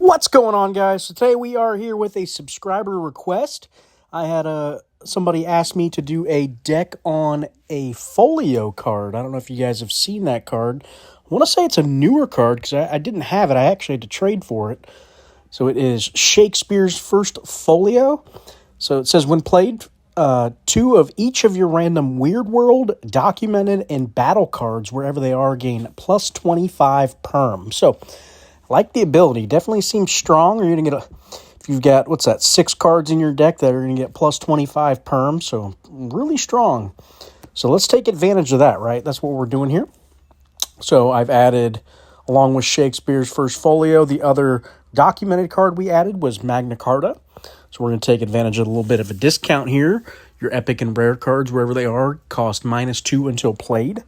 What's going on, guys? So today we are here with a subscriber request. I had somebody ask me to do a deck on a Folio card. I don't know if you guys have seen that card. I want to say it's a newer card because I didn't have it. I actually had to trade for it. So it is Shakespeare's First Folio. So it says when played, two of each of your random Weird World, Documented, and Battle cards, wherever they are, gain plus 25 perm. So like the ability, definitely seems strong. You're going to get if you've got, 6 cards in your deck that are going to get plus 25 perm. So really strong. So let's take advantage of that, right? That's what we're doing here. So I've added, along with Shakespeare's First Folio, the other documented card we added was Magna Carta. So we're going to take advantage of a little bit of a discount here. Your epic and rare cards, wherever they are, cost -2 until played.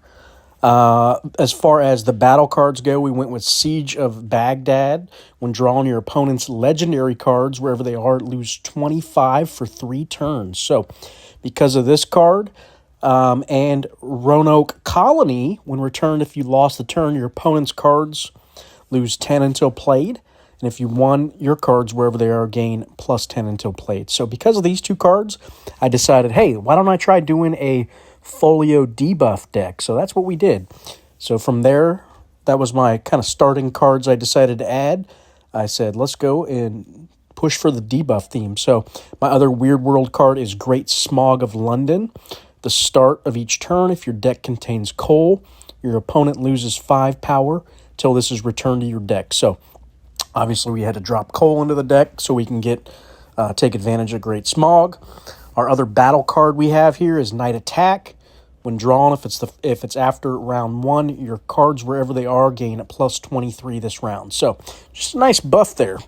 As far as the battle cards go, we went with Siege of Baghdad. When drawing your opponent's legendary cards, wherever they are, lose 25 for 3 turns. So because of this card, and Roanoke Colony, when returned, if you lost the turn, your opponent's cards lose 10 until played. And if you won, your cards, wherever they are, gain plus 10 until played. So because of these two cards, I decided, hey, why don't I try doing a Folio Debuff deck? So that's what we did. So from there, that was my kind of starting cards I decided to add. I said, let's go and push for the debuff theme. So my other Weird World card is Great Smog of London. The start of each turn, if your deck contains coal, your opponent loses 5 power till this is returned to your deck. So obviously we had to drop coal into the deck so we can get take advantage of Great Smog. Our other battle card we have here is Night Attack. When drawn, if it's after round 1, your cards, wherever they are, gain a plus 23 this round. So just a nice buff there.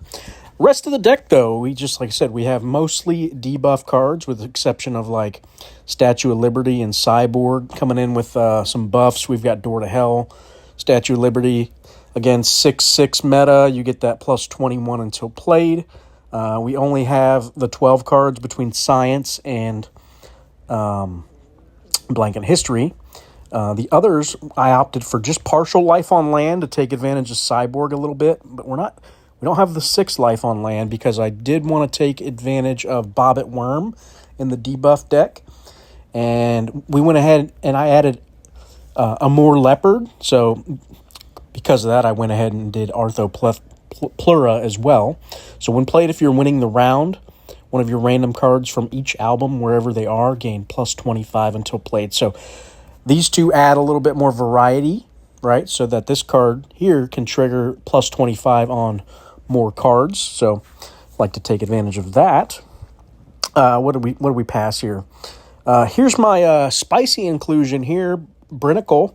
Rest of the deck, though, like I said, we have mostly debuff cards, with the exception of like Statue of Liberty and Cyborg coming in with some buffs. We've got Door to Hell, Statue of Liberty. Again, 6/6 meta. You get that plus 21 until played. We only have the 12 cards between Science and Blank and History. The others, I opted for just partial life on land to take advantage of Cyborg a little bit, but we don't have the 6 life on land because I did want to take advantage of Bobbit Worm in the debuff deck. And we went ahead and I added Amur Leopard. So because of that, I went ahead and did Arthoplura as well. So when played, if you're winning the round, one of your random cards from each album, wherever they are, gain plus 25 until played. So these two add a little bit more variety, right? So that this card here can trigger plus 25 on more cards. So I'd like to take advantage of that. What do we pass here? Here's my spicy inclusion here, Brinicle.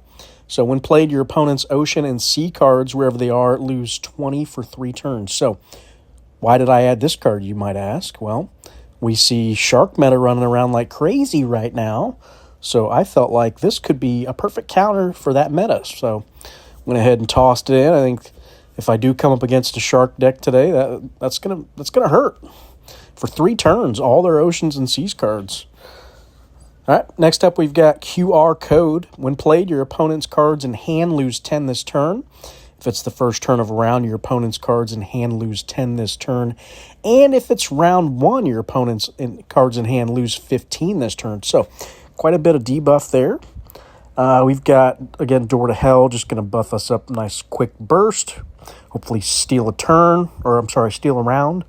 So when played, your opponent's ocean and sea cards, wherever they are, lose 20 for 3 turns. So why did I add this card, you might ask? Well, we see shark meta running around like crazy right now. So I felt like this could be a perfect counter for that meta. So went ahead and tossed it in. I think if I do come up against a shark deck today, that's gonna hurt. For 3 turns, all their oceans and seas cards. All right, next up we've got QR Code. When played, your opponent's cards in hand lose 10 this turn. If it's the first turn of a round, your opponent's cards in hand lose 10 this turn. And if it's round 1, your opponent's cards in hand lose 15 this turn. So quite a bit of debuff there. We've got, again, Door to Hell, just going to buff us up a nice quick burst. Hopefully steal a round.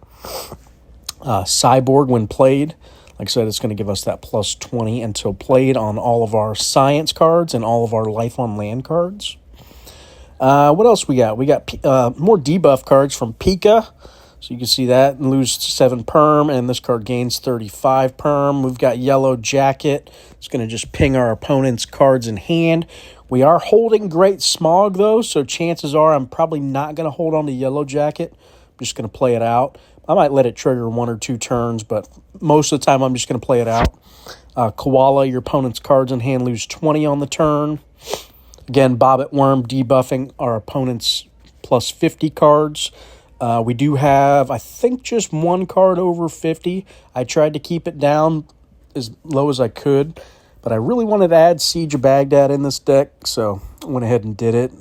Cyborg, when played, like I said, it's going to give us that plus 20 until played on all of our Science cards and all of our Life on Land cards. What else we got? We got more debuff cards from Pika. So you can see that and lose 7 perm, and this card gains 35 perm. We've got Yellow Jacket. It's going to just ping our opponent's cards in hand. We are holding Great Smog, though, so chances are I'm probably not going to hold on to Yellow Jacket. I'm just going to play it out. I might let it trigger 1 or 2 turns, but most of the time I'm just going to play it out. Koala, your opponent's cards in hand lose 20 on the turn. Again, Bobbit Worm debuffing our opponent's plus 50 cards. We do have, I think, just 1 card over 50. I tried to keep it down as low as I could, but I really wanted to add Siege of Baghdad in this deck, so I went ahead and did it.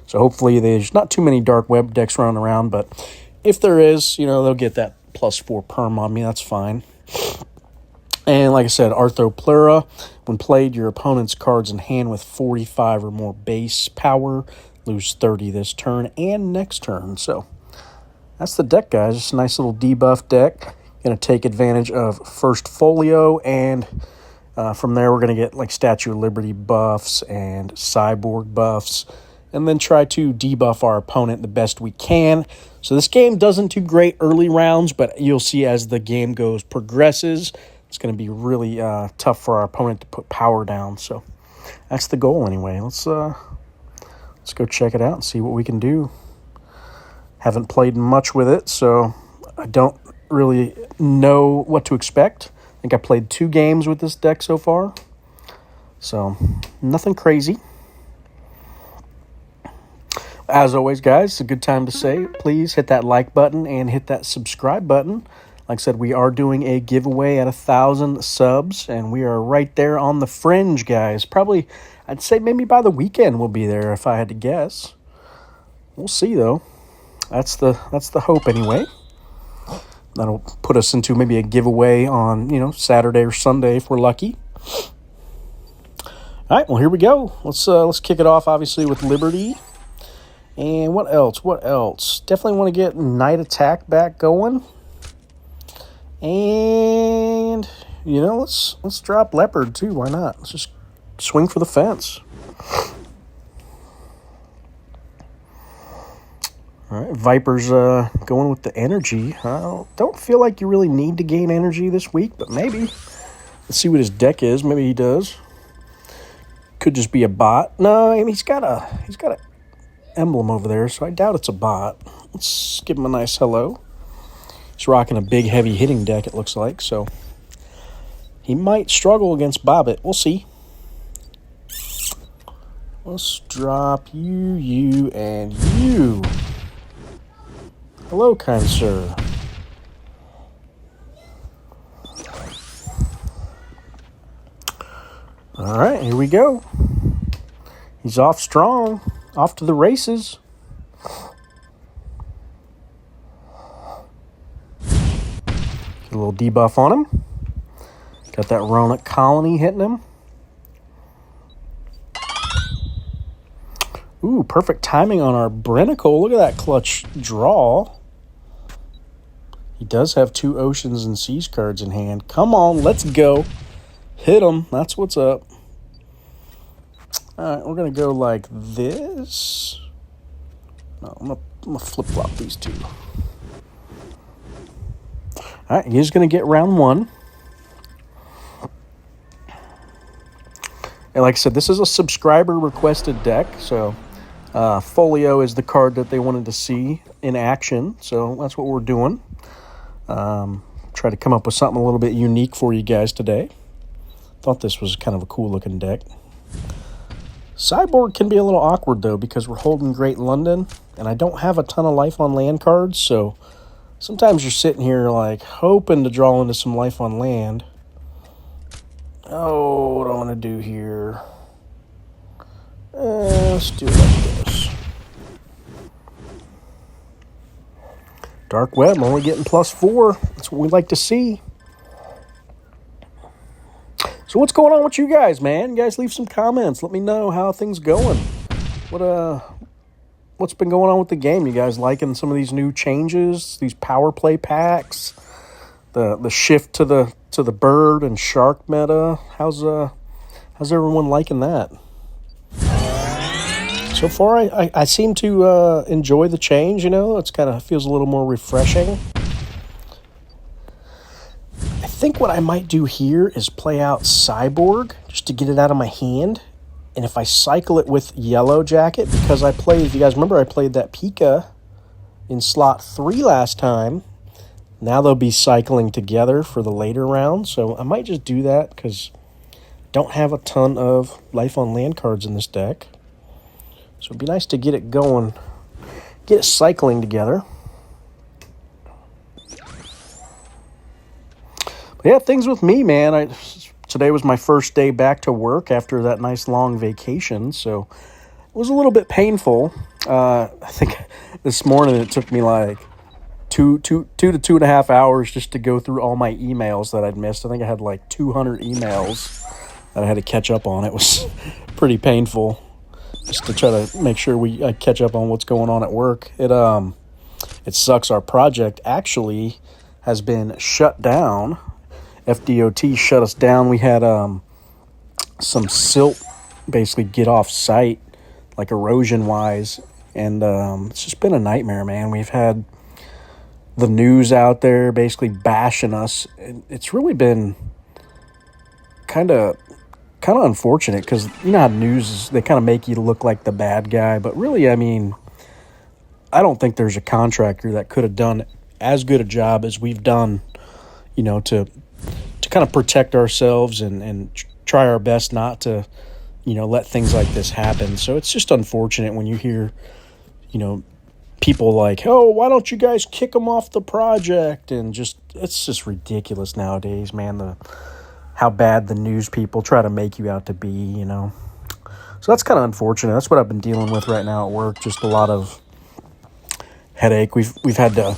So hopefully there's not too many Dark Web decks running around, but if there is, they'll get that +4 perm on me. That's fine. And like I said, Arthropleura, when played, your opponent's cards in hand with 45 or more base power lose 30 this turn and next turn. So that's the deck, guys. Just a nice little debuff deck. Going to take advantage of first Folio, and from there we're going to get like Statue of Liberty buffs and Cyborg buffs, and then try to debuff our opponent the best we can. So this game doesn't do great early rounds, but you'll see as the game progresses, it's going to be really tough for our opponent to put power down. So that's the goal anyway. Let's go check it out and see what we can do. Haven't played much with it, so I don't really know what to expect. I think I played 2 games with this deck so far, so nothing crazy. As always, guys, it's a good time to say, please hit that like button and hit that subscribe button. Like I said, we are doing a giveaway at 1,000 subs, and we are right there on the fringe, guys. Probably, I'd say maybe by the weekend we'll be there if I had to guess. We'll see, though. That's the hope, anyway. That'll put us into maybe a giveaway on, Saturday or Sunday if we're lucky. All right, well, here we go. Let's kick it off, obviously, with Liberty. And what else? Definitely want to get Night Attack back going. And, let's drop Leopard, too. Why not? Let's just swing for the fence. All right, Viper's going with the energy. I don't feel like you really need to gain energy this week, but maybe. Let's see what his deck is. Maybe he does. Could just be a bot. No, I mean, he's got a emblem over there, so I doubt it's a bot. Let's give him a nice hello. He's rocking a big, heavy hitting deck, it looks like, so he might struggle against Bobbit. We'll see. Let's drop you, and you. Hello, kind sir. All right, here we go. He's off strong, off to the races. Get a little debuff on him. Got that Ronic Colony hitting him. Ooh, perfect timing on our Brenical. Look at that clutch draw. He does have 2 Oceans and Seas cards in hand. Come on, let's go. Hit him. That's what's up. All right, we're going to go like this. No, I'm going to flip-flop these 2. All right, he's going to get round 1. And like I said, this is a subscriber-requested deck, so Folio is the card that they wanted to see in action, so that's what we're doing. Try to come up with something a little bit unique for you guys today. Thought this was kind of a cool-looking deck. Cyborg can be a little awkward, though, because we're holding Great London, and I don't have a ton of life on land cards, so sometimes you're sitting here, like, hoping to draw into some life on land. Oh, what do I want to do here? Let's do it like this. Dark Web, only getting +4. That's what we like to see. So what's going on with you guys, man? You guys leave some comments. Let me know how things going. What's been going on with the game? You guys liking some of these new changes? These power play packs? The shift to the bird and shark meta? How's everyone liking that? So far, I seem to enjoy the change. It's kind of feels a little more refreshing. I think what I might do here is play out Cyborg just to get it out of my hand. And if I cycle it with Yellow Jacket, because if you guys remember, I played that Pika in slot 3 last time. Now they'll be cycling together for the later rounds. So I might just do that because I don't have a ton of life on land cards in this deck. So it'd be nice to get it going, get it cycling together. But yeah, things with me, man. Today was my first day back to work after that nice long vacation, so it was a little bit painful. I think this morning it took me like two to 2.5 hours just to go through all my emails that I'd missed. I think I had like 200 emails that I had to catch up on. It was pretty painful just to try to make sure I catch up on what's going on at work. It sucks. Our project actually has been shut down. FDOT shut us down. We had some silt basically get off site, like erosion-wise, and it's just been a nightmare, man. We've had the news out there basically bashing us. It's really been kind of unfortunate because you know how news is, they kind of make you look like the bad guy, but really, I mean, I don't think there's a contractor that could have done as good a job as we've done, you know, to kind of protect ourselves and try our best not to, you know, let things like this happen. So it's just unfortunate when you hear, you know, people like, oh, why don't you guys kick them off the project? And just, it's just ridiculous nowadays, man, how bad the news people try to make you out to be, you know. So that's kind of unfortunate. That's what I've been dealing with right now at work, just a lot of headache. We've had to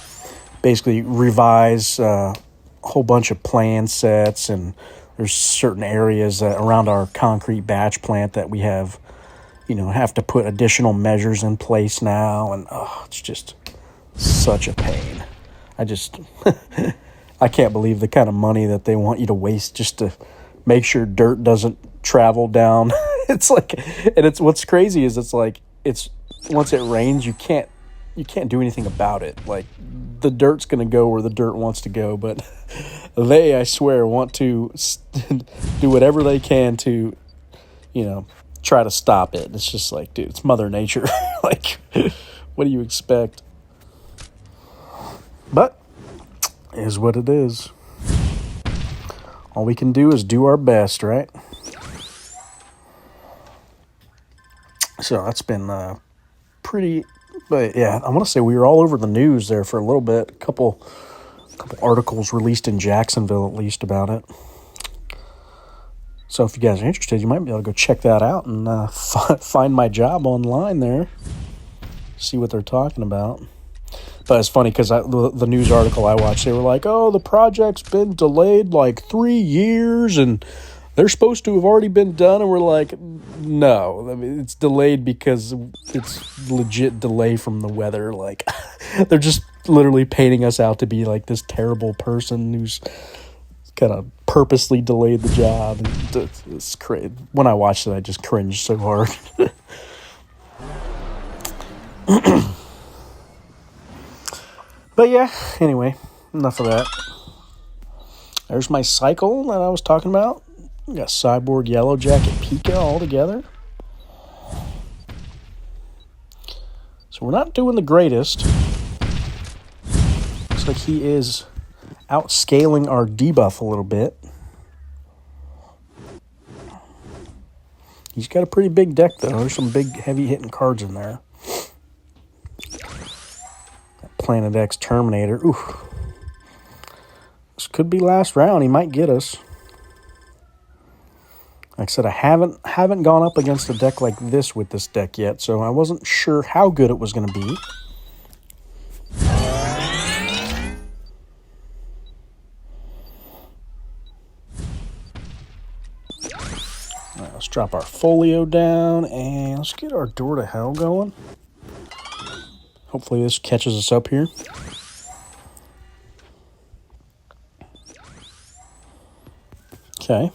basically revise a whole bunch of plan sets, and there's certain areas around our concrete batch plant that we have to put additional measures in place now, and it's just such a pain. I can't believe the kind of money that they want you to waste just to make sure dirt doesn't travel down. It's like, and it's what's crazy is it's once it rains, you can't do anything about it. Like, the dirt's going to go where the dirt wants to go, but they, I swear, want to do whatever they can to, you know, try to stop it. It's just like, dude, it's Mother Nature. Like, what do you expect? But it is what it is. All we can do is do our best, right? So that's been pretty. But yeah, I want to say we were all over the news there for a little bit. A couple articles released in Jacksonville, at least, about it. So if you guys are interested, you might be able to go check that out and find my job online there. See what they're talking about. But it's funny because the news article I watched, they were like, oh, the project's been delayed like 3 years and they're supposed to have already been done. And we're like, no, I mean, it's delayed because it's legit delay from the weather. Like, they're just literally painting us out to be like this terrible person who's kind of purposely delayed the job. And it's crazy. When I watched it, I just cringed so hard. But yeah, anyway, enough of that. There's my cycle that I was talking about. Got Cyborg, Yellow Jacket, Pika all together. So we're not doing the greatest. Looks like he is outscaling our debuff a little bit. He's got a pretty big deck, though. There's some big, heavy-hitting cards in there. Planet X Terminator. Ooh. This could be last round. He might get us. Like I said, I haven't gone up against a deck like this with this deck yet, so I wasn't sure how good it was going to be. All right, let's drop our Folio down, and let's get our Door to Hell going. Hopefully this catches us up here. Okay.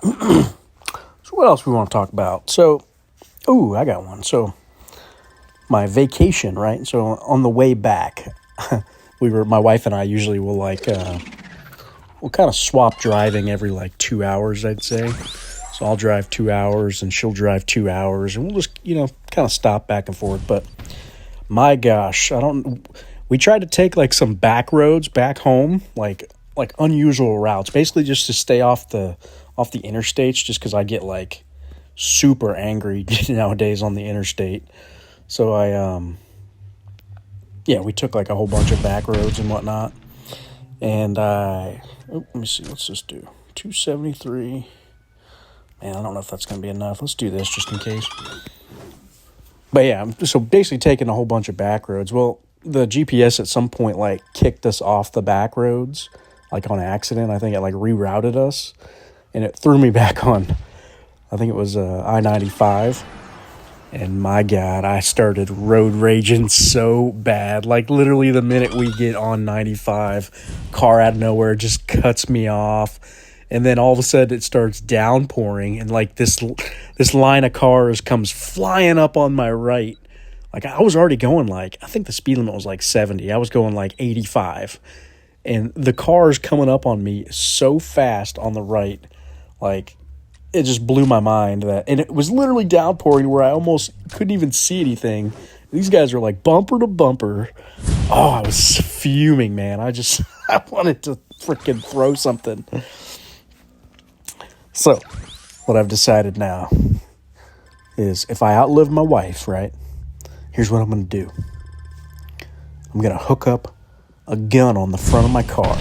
So what else we want to talk about? So, I got one. So, my vacation, right? So, on the way back, my wife and I usually will we'll kind of swap driving every 2 hours, I'd say. So I'll drive 2 hours and she'll drive 2 hours and we'll just, kind of stop back and forth. But my gosh, we tried to take some back roads back home, like unusual routes, basically just to stay off the interstates, just because I get super angry nowadays on the interstate. So we took a whole bunch of back roads and whatnot. And let me see, let's just do 273. Man, I don't know if that's going to be enough. Let's do this just in case. But yeah, so basically taking a whole bunch of back roads. Well, the GPS at some point like kicked us off the back roads, like on accident. I think it like rerouted us, and it threw me back on. I think it was I-95. And my God, I started road raging so bad. Like literally the minute we get on 95, car out of nowhere just cuts me off. And then all of a sudden it starts downpouring, and like this line of cars comes flying up on my right. Like I was already going like, I think the speed limit was like 70. I was going like 85. And the cars coming up on me so fast on the right, like it just blew my mind that, and it was literally downpouring where I almost couldn't even see anything. These guys are like bumper to bumper. Oh, I was fuming, man. I wanted to freaking throw something. So, what I've decided now is if I outlive my wife, right, here's what I'm going to do. I'm going to hook up a gun on the front of my car.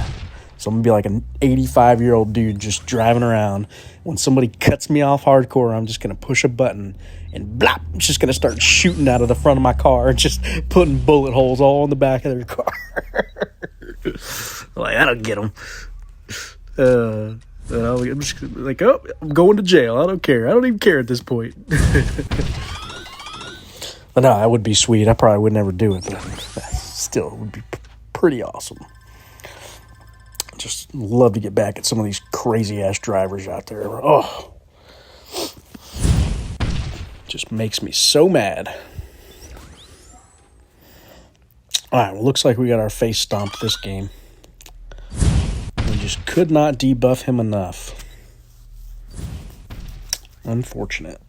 So I'm going to be like an 85-year-old dude just driving around. When somebody cuts me off hardcore, I'm just going to push a button and blop, I'm just going to start shooting out of the front of my car, just putting bullet holes all in the back of their car. Like, I don't get them. I'm just like, oh, I'm going to jail. I don't care. I don't even care at this point. But no, that would be sweet. I probably would never do it, but still, it would be pretty awesome. Just love to get back at some of these crazy ass drivers out there. Oh, just makes me so mad. All right, well, looks like we got our face stomped this game. We just could not debuff him enough. Unfortunate.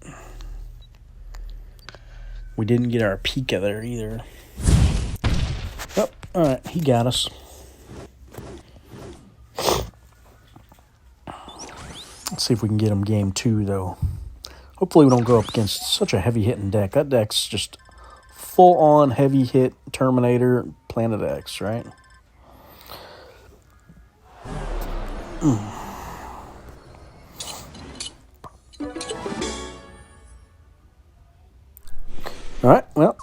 We didn't get our Pika there either. Oh, all right, he got us. Let's see if we can get him game 2, though. Hopefully we don't go up against such a heavy-hitting deck. That deck's just full-on heavy-hit Terminator Planet X, right? All right, well,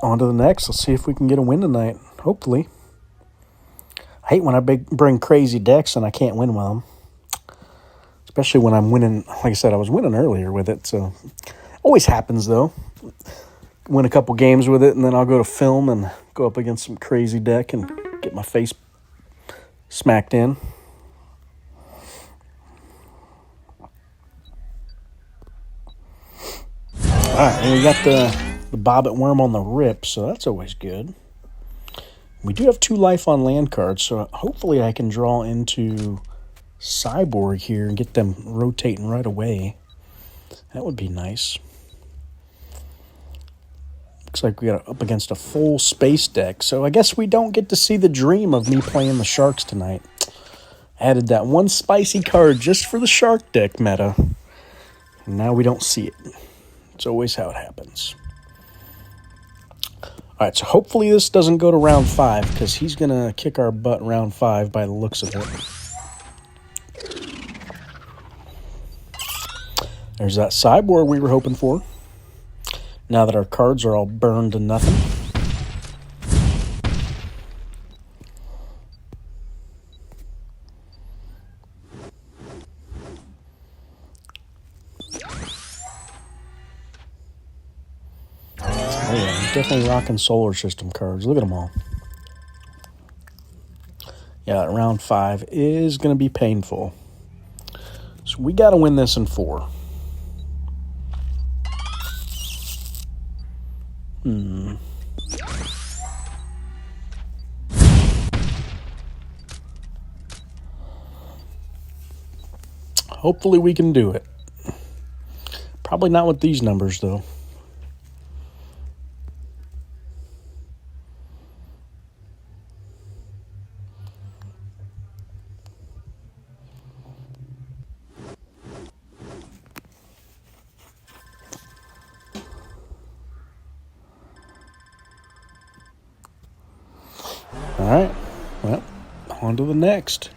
on to the next. Let's see if we can get a win tonight, hopefully. I hate when I bring crazy decks and I can't win with them. Especially when I'm winning. Like I said, I was winning earlier with it, so always happens, though. Win a couple games with it, and then I'll go to film and go up against some crazy deck and get my face smacked in. All right, and we got the Bobbit Worm on the rip, so that's always good. We do have 2 life on land cards, so hopefully I can draw into Cyborg here and get them rotating right away. That would be nice. Looks like we got up against a full space deck, so I guess we don't get to see the dream of me playing the Sharks tonight. Added that one spicy card just for the Shark deck meta, and now we don't see it. It's always how it happens. All right, so hopefully this doesn't go to round 5, because he's going to kick our butt in round 5 by the looks of it. There's that Cyborg we were hoping for. Now that our cards are all burned to nothing. Oh yeah, definitely rocking Solar System cards. Look at them all. Yeah, round 5 is going to be painful. So we got to win this in 4. Hopefully we can do it. Probably not with these numbers, though. All right, well, on to the next.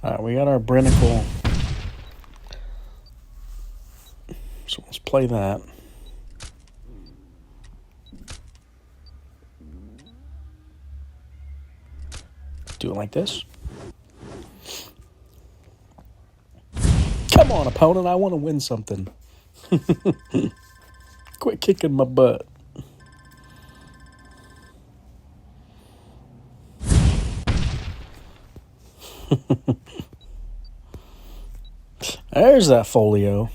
All right, we got our Brinicle. So let's play that. Do it like this. Come on, opponent, I want to win something. Quit kicking my butt. There's that folio.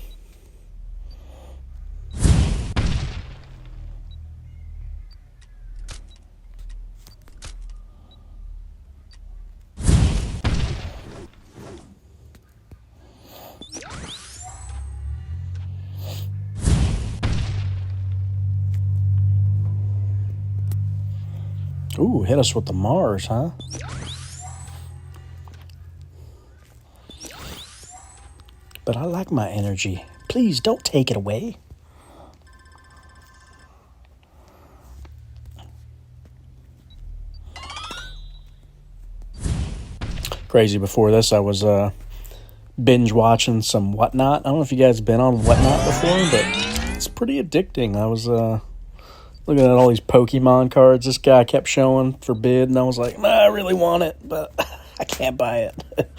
Ooh, hit us with the Mars, huh? But I like my energy. Please don't take it away. Crazy, before this I was binge watching some Whatnot. I don't know if you guys have been on Whatnot before, but it's pretty addicting. I was looking at all these Pokemon cards this guy kept showing for bid, and I was like, nah, I really want it, but I can't buy it.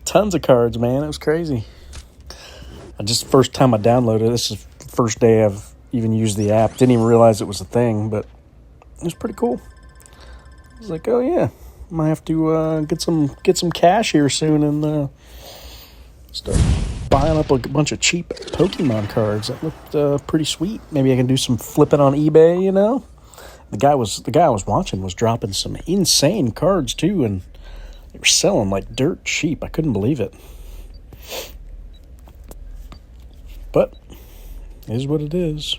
Tons of cards, man. It was crazy. First time I downloaded it, this is the first day I've even used the app. Didn't even realize it was a thing, but it was pretty cool. I was like, oh yeah, might have to get some cash here soon and start buying up a bunch of cheap Pokemon cards. That looked pretty sweet. Maybe I can do some flipping on eBay, you know? The guy I was watching was dropping some insane cards too, and they were selling like dirt cheap. I couldn't believe it. But it is what it is.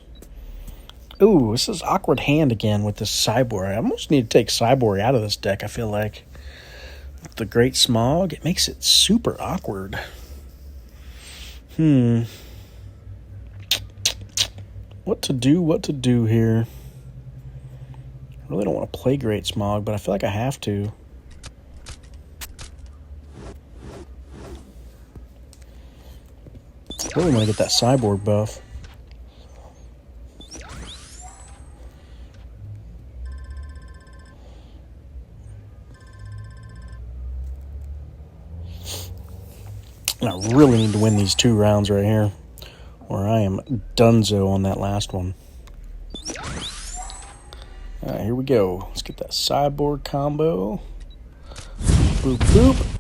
Ooh, this is awkward hand again with this Cyborg. I almost need to take Cyborg out of this deck, I feel like. With the Great Smog, it makes it super awkward. What to do here? I really don't want to play Great Smog, but I feel like I have to. I really want to get that Cyborg buff. And I really need to win these 2 rounds right here, or I am donezo on that last one. All right, here we go. Let's get that Cyborg combo. Boop, boop, boop.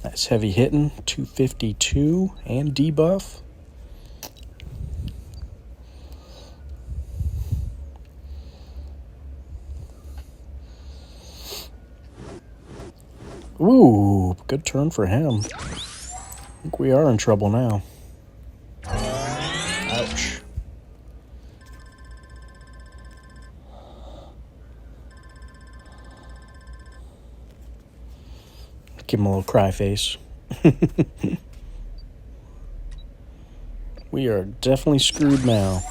Nice heavy hitting, 252 and debuff. Ooh, good turn for him. I think we are in trouble now. Ouch. Give him a little cry face. We are definitely screwed now.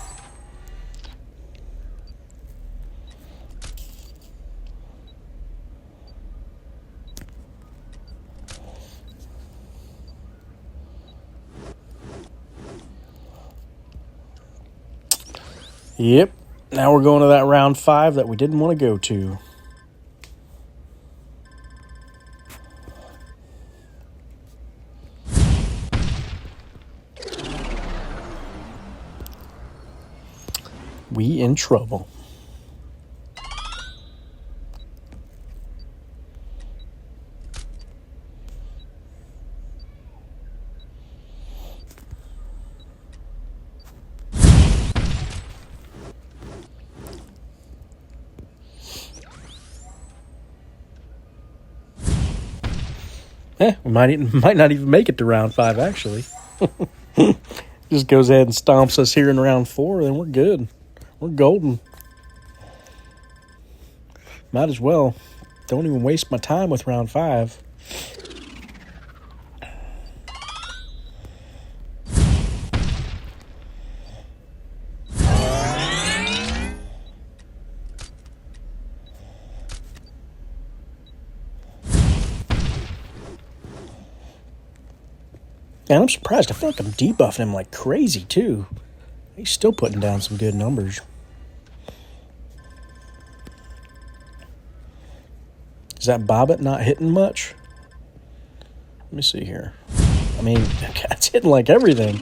Yep. Now we're going to that round 5 that we didn't want to go to. We in trouble. We might not even make it to round 5, actually. Just goes ahead and stomps us here in round 4, then we're good. We're golden. Might as well. Don't even waste my time with round 5. And I'm surprised. I feel like I'm debuffing him like crazy, too. He's still putting down some good numbers. Is that Bobbit not hitting much? Let me see here. I mean, it's hitting like everything.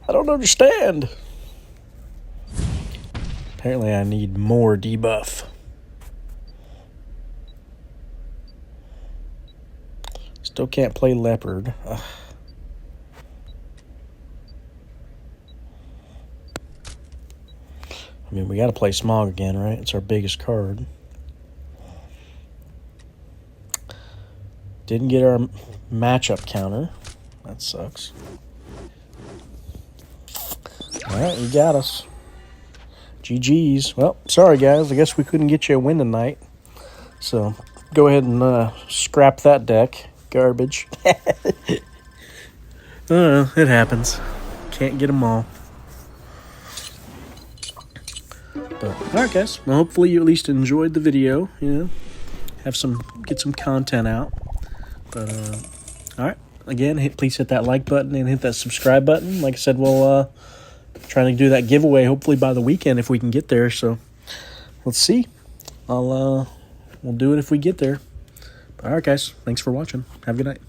I don't understand. Apparently I need more debuff. Still can't play Leopard. Ugh. I mean, we got to play Smog again, right? It's our biggest card. Didn't get our matchup counter. That sucks. All right, you got us. GG's. Well, sorry, guys. I guess we couldn't get you a win tonight. So, go ahead and scrap that deck. Garbage. It happens. Can't get them all. But, all right, guys. Well, hopefully you at least enjoyed the video. You know, get some content out. But, all right. Again, please hit that like button and hit that subscribe button. Like I said, we'll try to do that giveaway hopefully by the weekend if we can get there. So let's see. We'll do it if we get there. All right, guys. Thanks for watching. Have a good night.